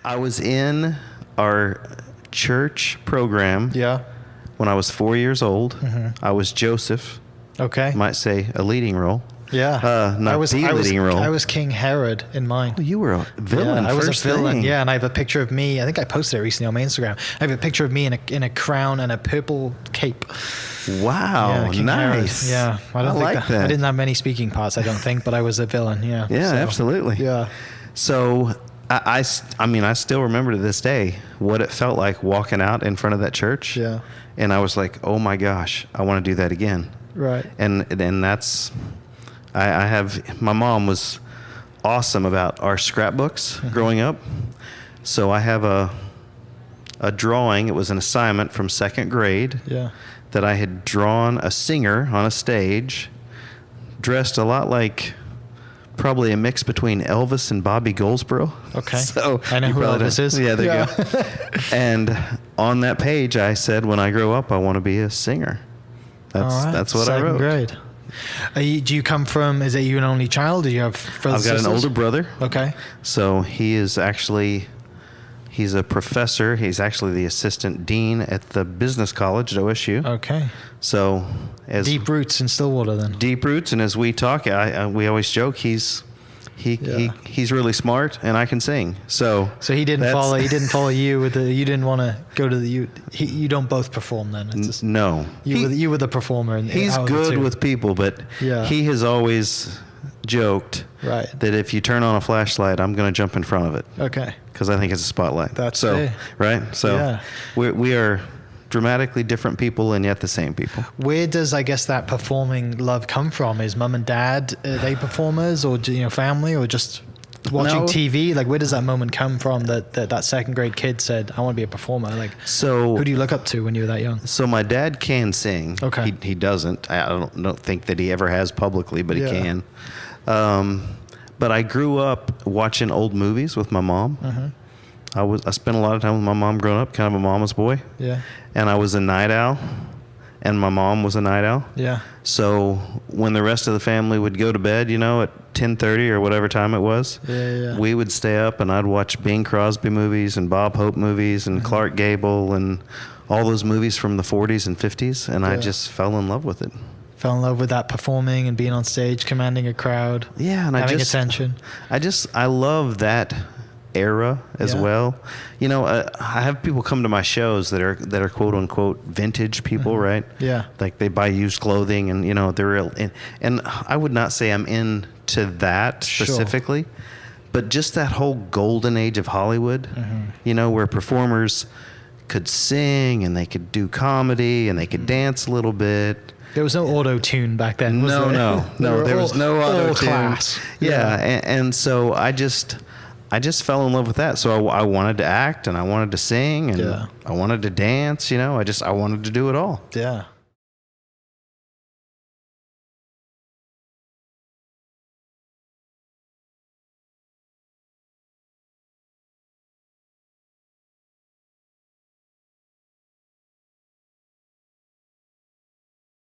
I was in our church program Yeah. when I was 4 years old. I was Joseph. Okay. Might say a leading role. Yeah. Not the leading role. I was King Herod in mine. Oh, you were a villain. Yeah, I was first a villain. thing. Yeah, and I have a picture of me. I think I posted it recently on my Instagram. I have a picture of me in a crown and a purple cape. Wow, King nice. Herod. Yeah, I don't think like that. I didn't have many speaking parts. I don't think, but I was a villain. Yeah. Yeah, So, absolutely. Yeah. So I mean, I still remember to this day what it felt like walking out in front of that church. Yeah. And I was like, oh my gosh, I want to do that again. Right. And that's, I have, my mom was awesome about our scrapbooks growing up. So I have a drawing. It was an assignment from second grade. Yeah. That I had drawn a singer on a stage dressed a lot like probably a mix between Elvis and Bobby Goldsboro. Okay. So I know who Elvis is. Yeah, there you go. And on that page, I said, when I grow up, I want to be a singer. That's what I wrote. Second grade. Do you come from, is it you an only child? Do you have brothers I've got and an sisters? older brother. Okay. So he's a professor. He's actually the assistant dean at the business college at OSU. Okay. So as Deep roots in Stillwater then. deep roots, and as we talk, we always joke he's really smart and I can sing. So he didn't follow you with the, you didn't want to go to the, you don't both perform then. It's just, no, you were the performer. He's good with people, but he has always joked that if you turn on a flashlight, I'm going to jump in front of it. Okay. Because I think it's a spotlight. That's so fair. Right. So we are dramatically different people and yet the same people. Where does, I guess, that performing love come from? Is mom and dad, are they performers, or family, or just watching TV? Like, where does that moment come from that second grade kid said, I want to be a performer? Like, so who do you look up to when you were that young? So my dad can sing. Okay. He doesn't. I don't think that he ever has publicly, but he can. But I grew up watching old movies with my mom. I spent a lot of time with my mom growing up, kind of a mama's boy. Yeah. And I was a night owl, and my mom was a night owl. Yeah. So when the rest of the family would go to bed, at 10:30 or whatever time it was, we would stay up, and I'd watch Bing Crosby movies and Bob Hope movies and Clark Gable and all those movies from the 40s and 50s, and I just fell in love with it. Fell in love with that performing and being on stage, commanding a crowd. Yeah, and having attention. I love that era as well. I have people come to my shows that are quote unquote vintage people, right? Yeah. Like they buy used clothing and they're real. And I would not say I'm into that specifically, but just that whole golden age of Hollywood, where performers could sing and they could do comedy and they could dance a little bit. There was no auto-tune back then, was there? No. There was no auto-tune. Yeah, and so I just fell in love with that. So I wanted to act and I wanted to sing and I wanted to dance, I wanted to do it all. Yeah.